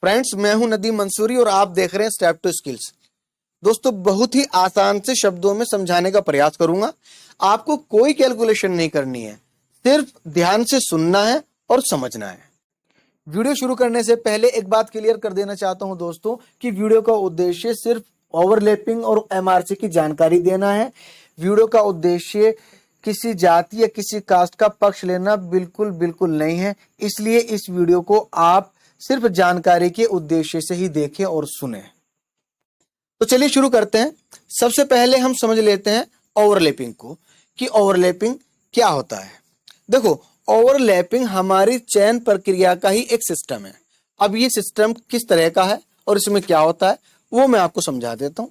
Friends, मैं हूं नदीम मंसूरी और आप देख रहे हैं स्टेप टू स्किल्स। दोस्तों, बहुत ही आसान से शब्दों में समझाने का प्रयास करूंगा। आपको कोई कैलकुलेशन नहीं करनी है, सिर्फ ध्यान से सुनना है और समझना है। वीडियो शुरू करने से पहले एक बात क्लियर कर देना चाहता हूं दोस्तों कि वीडियो का उद्देश्य सिर्फ ओवरलैपिंग और एमआरसी की जानकारी देना है। वीडियो का उद्देश्य किसी जाति या किसी कास्ट का पक्ष लेना बिल्कुल बिल्कुल नहीं है। इसलिए इस वीडियो को आप सिर्फ जानकारी के उद्देश्य से ही देखें और सुने। तो चलिए शुरू करते हैं। सबसे पहले हम समझ लेते हैं ओवरलैपिंग को, कि ओवरलैपिंग क्या होता है। देखो, ओवरलैपिंग हमारी चयन प्रक्रिया का ही एक सिस्टम है। अब ये सिस्टम किस तरह का है और इसमें क्या होता है वो मैं आपको समझा देता हूं।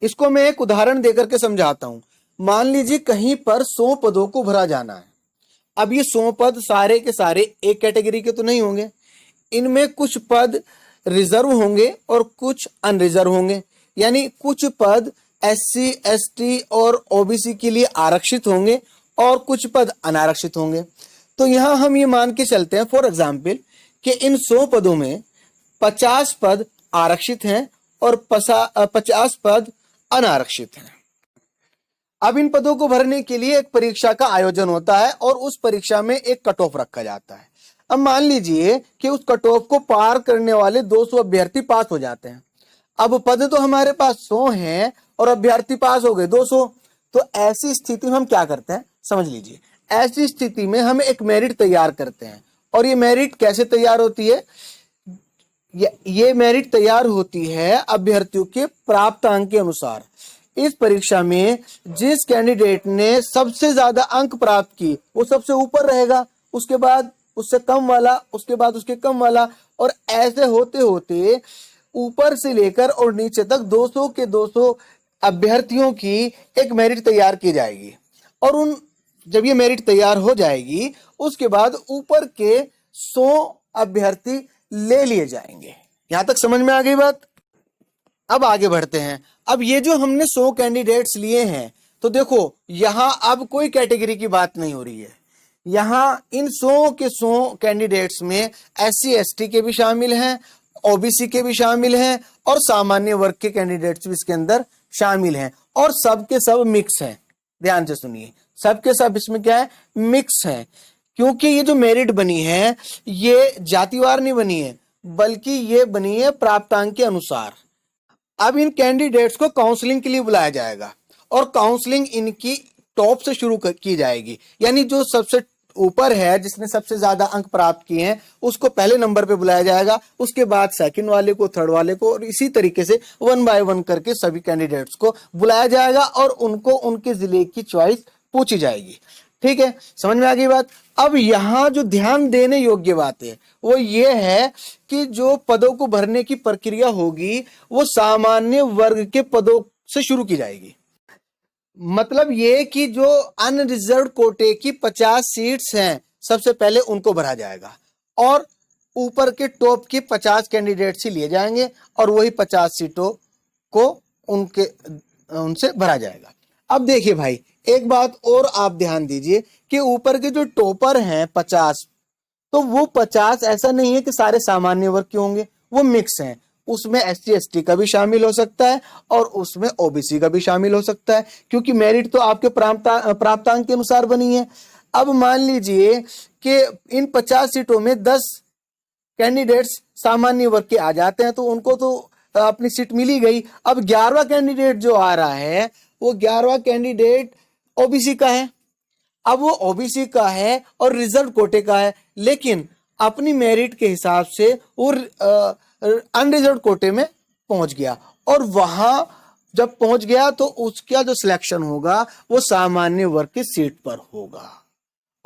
इसको मैं एक उदाहरण देकर के समझाता हूं। मान लीजिए कहीं पर 100 पदों को भरा जाना है। अब ये 100 पद सारे के सारे एक कैटेगरी के तो नहीं होंगे। इनमें कुछ पद रिजर्व होंगे और कुछ अनरिजर्व होंगे। यानी कुछ पद एससी, एसटी और ओबीसी के लिए आरक्षित होंगे और कुछ पद अनारक्षित होंगे। तो यहां हम ये मान के चलते हैं फॉर एग्जाम्पल कि इन 100 पदों में 50 पद आरक्षित हैं और 50 पद अनारक्षित हैं। अब इन पदों को भरने के लिए एक परीक्षा का आयोजन होता है और उस परीक्षा में एक कट ऑफ रखा जाता है। अब मान लीजिए कि उस कट ऑफ को पार करने वाले 200 अभ्यर्थी पास हो जाते हैं। अब पद तो हमारे पास 100 हैं और अभ्यर्थी पास हो गए 200। तो ऐसी स्थिति में हम क्या करते हैं समझ लीजिए। ऐसी स्थिति में हम एक मेरिट तैयार करते हैं। और ये मेरिट कैसे तैयार होती है? ये मेरिट तैयार होती है अभ्यर्थियों के प्राप्त अंक के अनुसार। इस परीक्षा में जिस कैंडिडेट ने सबसे ज्यादा अंक प्राप्त की वो सबसे ऊपर रहेगा, उसके बाद उससे कम वाला, उसके बाद उसके कम वाला, और ऐसे होते होते ऊपर से लेकर और नीचे तक 200 के 200 अभ्यर्थियों की एक मेरिट तैयार की जाएगी। और जब ये मेरिट तैयार हो जाएगी उसके बाद ऊपर के 100 अभ्यर्थी ले लिए जाएंगे। यहां तक समझ में आ गई बात? अब आगे बढ़ते हैं। अब ये जो हमने 100 कैंडिडेट्स लिए हैं, तो देखो यहां अब कोई कैटेगरी की बात नहीं हो रही है। यहां इन 100 के 100 कैंडिडेट्स में एससी, एसटी के भी शामिल हैं, ओबीसी के भी शामिल हैं और सामान्य वर्ग के कैंडिडेट्स भी इसके अंदर शामिल हैं। और सब के सब मिक्स हैं। ध्यान से सुनिए, सब के सब इसमें क्या है? मिक्स हैं। क्योंकि ये जो मेरिट बनी है ये जातिवार नहीं बनी है, बल्कि ये बनी है प्राप्तांक के अनुसार। अब इन कैंडिडेट्स को काउंसलिंग के लिए बुलाया जाएगा और काउंसलिंग इनकी टॉप से शुरू की जाएगी। यानी जो सबसे ऊपर है, जिसने सबसे ज्यादा अंक प्राप्त किए हैं, उसको पहले नंबर पे बुलाया जाएगा, उसके बाद सेकंड वाले को, थर्ड वाले को, और इसी तरीके से 1 बाय 1 करके सभी कैंडिडेट्स को बुलाया जाएगा और उनको उनके जिले की चॉइस पूछी जाएगी। ठीक है, समझ में आ गई बात? अब यहां जो ध्यान देने योग्य बात है वो ये है कि जो पदों को भरने की प्रक्रिया होगी वो सामान्य वर्ग के पदों से शुरू की जाएगी। मतलब ये कि जो अनरिजर्व कोटे की 50 सीट्स हैं सबसे पहले उनको भरा जाएगा और ऊपर के टॉप के 50 कैंडिडेट ही लिए जाएंगे और वही 50 सीटों को उनसे भरा जाएगा। अब देखिए भाई, एक बात और आप ध्यान दीजिए कि ऊपर के जो टॉपर हैं 50, तो वो 50 ऐसा नहीं है कि सारे सामान्य वर्ग के होंगे, वो मिक्स हैं। उसमें एससी, एसटी का भी शामिल हो सकता है और उसमें ओबीसी का भी शामिल हो सकता है, क्योंकि मेरिट तो आपके प्राप्तांक के अनुसार बनी है। अब मान लीजिए कि इन 50 सीटों में 10 कैंडिडेट्स सामान्य वर्ग के आ जाते हैं, तो उनको तो अपनी सीट मिली गई। अब 11वां कैंडिडेट जो आ रहा है वो 11वां कैंडिडेट ओबीसी का है। अब वो ओबीसी का है और रिजर्व कोटे का है, लेकिन अपनी मेरिट के हिसाब से वो अनरिजर्व कोटे में पहुंच गया और वहां जब पहुंच गया तो उसका जो सिलेक्शन होगा वो सामान्य वर्ग की सीट पर होगा।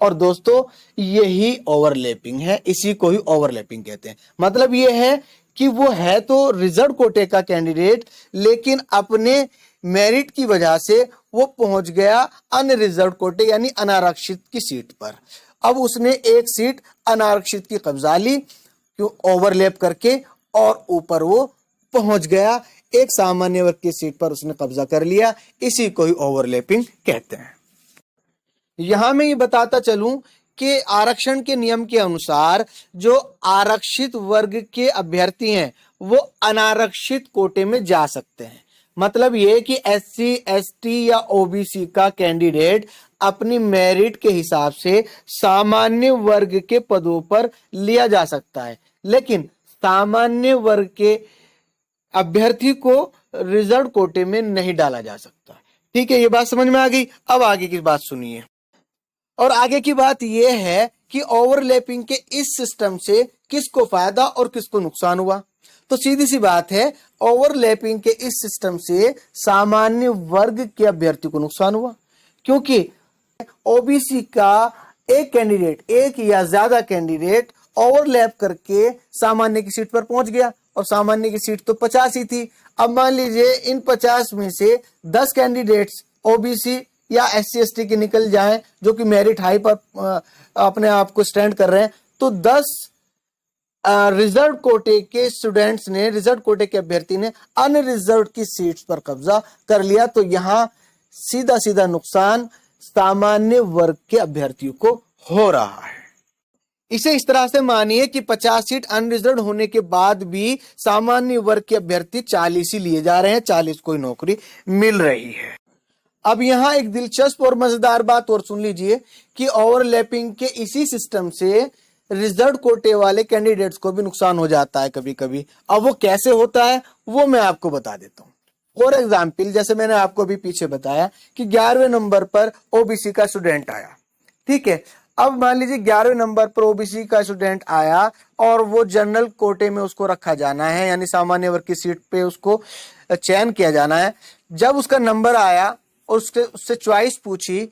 और दोस्तों, यही ओवरलैपिंग है, इसी को ही ओवरलैपिंग कहते हैं। मतलब ये है कि वो है तो रिजर्व कोटे का कैंडिडेट, लेकिन अपने मेरिट की वजह से वो पहुंच गया अनरिजर्व कोटे यानी अनारक्षित की सीट पर। अब उसने एक सीट अनारक्षित की कब्जा ली, क्यों? ओवरलैप करके, और ऊपर वो पहुंच गया, एक सामान्य वर्ग की सीट पर उसने कब्जा कर लिया। इसी को ही ओवरलैपिंग कहते हैं। यहां मैं ये बताता चलूं के आरक्षण के नियम के अनुसार जो आरक्षित वर्ग के अभ्यर्थी हैं वो अनारक्षित कोटे में जा सकते हैं। मतलब ये कि SC ST या OBC का कैंडिडेट अपनी मेरिट के हिसाब से सामान्य वर्ग के पदों पर लिया जा सकता है, लेकिन सामान्य वर्ग के अभ्यर्थी को रिजर्व कोटे में नहीं डाला जा सकता। ठीक है, ये बात समझ में आ गई। अब आगे की बात सुनिए। और आगे की बात यह है कि ओवरलैपिंग के इस सिस्टम से किसको फायदा और किसको नुकसान हुआ। तो सीधी सी बात है, ओवरलैपिंग के इस सिस्टम से सामान्य वर्ग के अभ्यर्थी को नुकसान हुआ, क्योंकि ओबीसी का एक कैंडिडेट, एक या ज्यादा कैंडिडेट ओवरलैप करके सामान्य की सीट पर पहुंच गया, और सामान्य की सीट तो 50 ही थी। अब मान लीजिए इन 50 में से 10 कैंडिडेट्स ओबीसी या SC ST के निकल जाएं, जो कि मेरिट हाई पर अपने आप को स्टैंड कर रहे हैं, तो 10 रिजर्व कोटे के स्टूडेंट्स ने, रिजर्व कोटे के अभ्यर्थी ने अनरिजर्व की सीट्स पर कब्जा कर लिया। तो यहां सीधा सीधा नुकसान सामान्य वर्ग के अभ्यर्थियों को हो रहा है। इसे इस तरह से मानिए कि 50 सीट अनरिजर्व होने के बाद भी सामान्य वर्ग के अभ्यर्थी 40 ही लिए जा रहे हैं, 40 को नौकरी मिल रही है। अब यहां एक दिलचस्प और मजेदार बात और सुन लीजिए कि ओवरलैपिंग के इसी सिस्टम से रिजर्व कोटे वाले कैंडिडेट्स को भी नुकसान हो जाता है कभी कभी। अब वो कैसे होता है वो मैं आपको बता देता हूं। फॉर एग्जाम्पल, जैसे मैंने आपको भी पीछे बताया कि 11वें नंबर पर ओबीसी का स्टूडेंट आया। ठीक है, अब मान लीजिए 11वें नंबर पर ओबीसी का स्टूडेंट आया और वो जनरल कोटे में उसको रखा जाना है, यानी सामान्य वर्ग की सीट पे उसको चयन किया जाना है। जब उसका नंबर आया और उससे चॉइस पूछी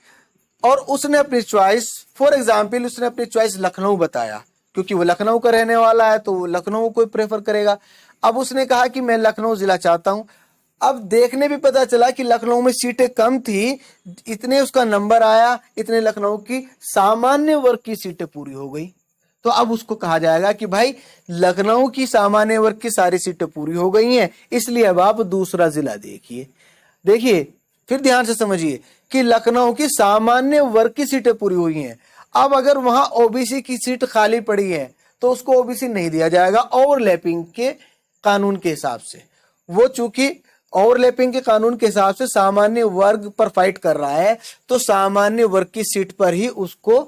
और उसने अपनी चॉइस, फॉर एग्जाम्पल उसने अपनी चॉइस लखनऊ बताया, क्योंकि वो लखनऊ का रहने वाला है तो वो लखनऊ को प्रेफर करेगा। अब उसने कहा कि मैं लखनऊ जिला चाहता हूं। अब देखने भी पता चला कि लखनऊ में सीटें कम थी, इतने उसका नंबर आया, इतने लखनऊ की सामान्य वर्ग की सीटें पूरी हो गई। तो अब उसको कहा जाएगा कि भाई लखनऊ की सामान्य वर्ग की सारी सीटें पूरी हो गई हैं, इसलिए अब आप दूसरा जिला देखिए। देखिए फिर ध्यान से समझिए कि लखनऊ की सामान्य वर्ग की सीटें पूरी हुई हैं। अब अगर वहां ओबीसी की सीट खाली पड़ी है तो उसको ओबीसी नहीं दिया जाएगा ओवरलैपिंग के कानून के हिसाब से। वो चूंकि ओवरलैपिंग के कानून के हिसाब से सामान्य वर्ग पर फाइट कर रहा है, तो सामान्य वर्ग की सीट पर ही उसको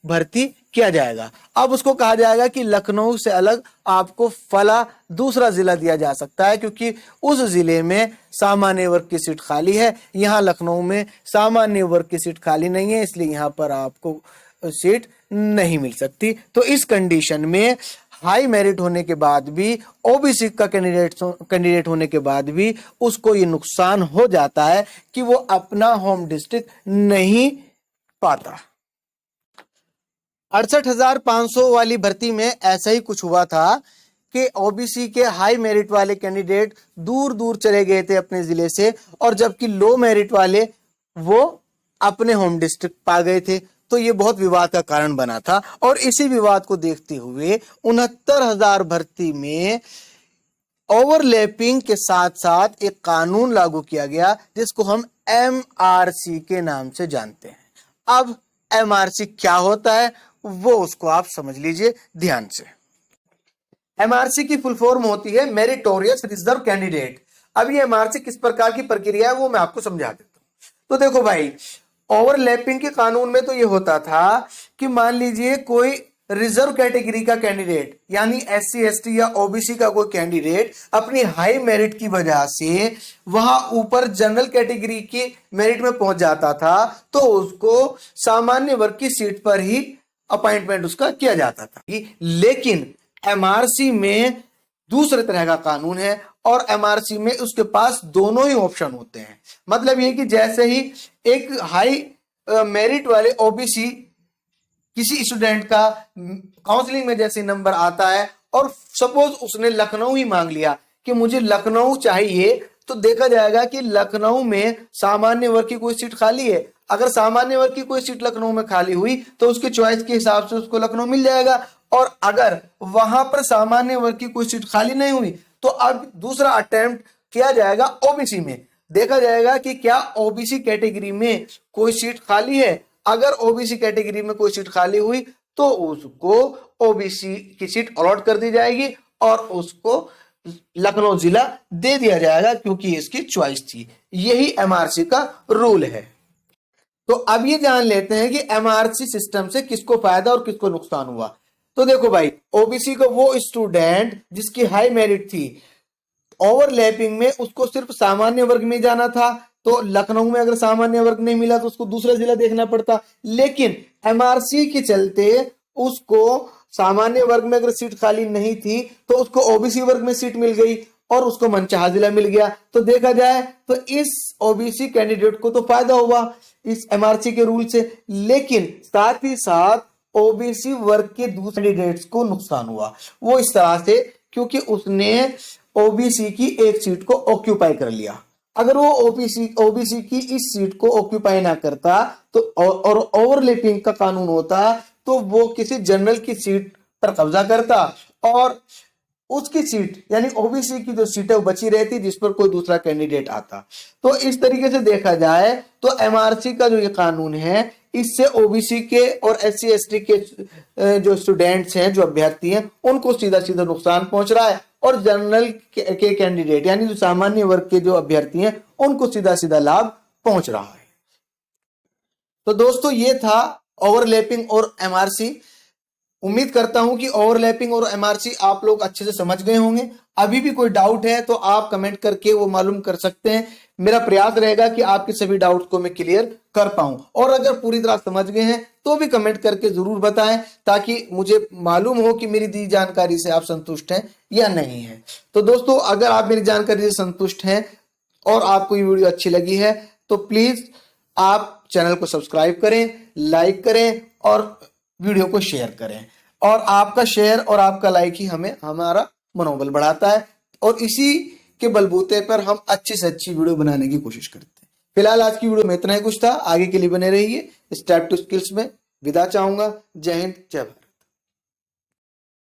भर्ती किया जाएगा। अब उसको कहा जाएगा कि लखनऊ से अलग आपको फला दूसरा जिला दिया जा सकता है, क्योंकि उस जिले में सामान्य वर्ग की सीट खाली है, यहाँ लखनऊ में सामान्य वर्ग की सीट खाली नहीं है, इसलिए यहाँ पर आपको सीट नहीं मिल सकती। तो इस कंडीशन में हाई मेरिट होने के बाद भी, ओबीसी का कैंडिडेट होने के बाद भी उसको ये नुकसान हो जाता है कि वो अपना होम डिस्ट्रिक्ट नहीं पाता। 68,500 वाली भर्ती में ऐसा ही कुछ हुआ था कि ओबीसी के हाई मेरिट वाले कैंडिडेट दूर दूर चले गए थे अपने जिले से, और जबकि लो मेरिट वाले वो अपने होम डिस्ट्रिक्ट पा गए थे। तो ये बहुत विवाद का कारण बना था, और इसी विवाद को देखते हुए 69,000 भर्ती में ओवरलैपिंग के साथ साथ एक कानून लागू किया गया जिसको हम MRC के नाम से जानते हैं। अब MRC क्या होता है वो उसको आप समझ लीजिए ध्यान से। MRC की फुल फॉर्म होती है मेरिटोरियस रिजर्व कैंडिडेट। अब ये MRC किस प्रकार की प्रक्रिया है वो मैं आपको समझा देता हूं। तो देखो भाई, ओवरलैपिंग के कानून में तो ये होता था कि मान लीजिए कोई रिजर्व कैटेगरी का कैंडिडेट, यानी SC ST या OBC का कोई कैंडिडेट अपनी हाई मेरिट की वजह से वहां ऊपर जनरल कैटेगरी की मेरिट में पहुंच जाता था, तो उसको सामान्य वर्ग की सीट पर ही अपॉइंटमेंट उसका किया जाता था। लेकिन MRC में दूसरे तरह का कानून है, और MRC में उसके पास दोनों ही ऑप्शन होते हैं। मतलब ये कि जैसे ही एक हाई मेरिट वाले OBC किसी स्टूडेंट का काउंसलिंग में जैसे नंबर आता है, और सपोज उसने लखनऊ ही मांग लिया कि मुझे लखनऊ चाहिए, तो देखा जाएगा कि लखनऊ में सामान्य वर्ग की कोई सीट खाली है। अगर सामान्य वर्ग की कोई सीट लखनऊ में खाली हुई तो उसके चॉइस के हिसाब से उसको लखनऊ मिल जाएगा, और अगर वहां पर सामान्य वर्ग की कोई सीट खाली नहीं हुई तो अब दूसरा अटेम्प्ट किया जाएगा ओबीसी में। देखा जाएगा कि क्या ओबीसी कैटेगरी में कोई सीट खाली है। अगर ओबीसी कैटेगरी में कोई सीट खाली हुई तो उसको ओबीसी की सीट अलॉट कर दी जाएगी और उसको लखनऊ जिला दे दिया जाएगा, क्योंकि इसकी चॉइस थी। यही एमआरसी का रूल है। तो अब ये जान लेते हैं कि एमआरसी सिस्टम से किसको फायदा और किसको नुकसान हुआ। तो देखो भाई, ओबीसी को वो स्टूडेंट जिसकी हाई मेरिट थी, ओवरलैपिंग में उसको सिर्फ सामान्य वर्ग में जाना था, तो लखनऊ में अगर सामान्य वर्ग नहीं मिला तो उसको दूसरा जिला देखना पड़ता। लेकिन एमआरसी के चलते उसको सामान्य वर्ग में अगर सीट खाली नहीं थी तो उसको ओबीसी वर्ग में सीट मिल गई और उसको मनचाहा जिला मिल गया। तो देखा जाए तो इस ओबीसी कैंडिडेट को तो फायदा हुआ इस एमआरसी के रूल से, लेकिन साथ ही साथ ओबीसी वर्ग के दूसरे कैंडिडेट्स को नुकसान हुआ। वो इस तरह से, क्योंकि उसने ओबीसी की एक सीट को ऑक्यूपाई कर लिया। अगर वो ओबीसी की इस सीट को ऑक्यूपाई ना करता तो और ओवरलैपिंग का कानून होता तो वो किसी जनरल की सीट पर कब्जा करता और उसकी सीट यानी ओबीसी की जो सीट है वो बची रहती जिस पर कोई दूसरा कैंडिडेट आता। तो इस तरीके से देखा जाए तो एमआरसी का जो ये कानून है, इससे ओबीसी के और एससी एसटी के जो स्टूडेंट्स हैं, जो अभ्यर्थी हैं, उनको सीधा सीधा नुकसान पहुंच रहा है और जनरल के कैंडिडेट यानी जो सामान्य वर्ग के जो अभ्यर्थी हैं उनको सीधा सीधा लाभ पहुंच रहा है। तो दोस्तों, ये था ओवरलैपिंग और एमआरसी। उम्मीद करता हूं कि ओवरलैपिंग और एमआरसी आप लोग अच्छे से समझ गए होंगे। अभी भी कोई डाउट है तो आप कमेंट करके वो मालूम कर सकते हैं। मेरा प्रयास रहेगा कि आपके सभी डाउट्स को मैं क्लियर कर पाऊं, और अगर पूरी तरह समझ गए हैं तो भी कमेंट करके जरूर बताएं, ताकि मुझे मालूम हो कि मेरी दी जानकारी से आप संतुष्ट हैं या नहीं है। तो दोस्तों, अगर आप मेरी जानकारी से संतुष्ट हैं और आपको ये वीडियो अच्छी लगी है तो प्लीज आप चैनल को सब्सक्राइब करें, लाइक करें और वीडियो को शेयर करें। और आपका शेयर और आपका लाइक ही हमारा मनोबल बढ़ाता है और इसी के बलबूते पर हम अच्छी से अच्छी वीडियो बनाने की कोशिश करते हैं। फिलहाल आज की वीडियो में इतना ही कुछ था। आगे के लिए बने रहिए। स्टेप टू स्किल्स में विदा चाहूंगा। जय हिंद, जय भारत।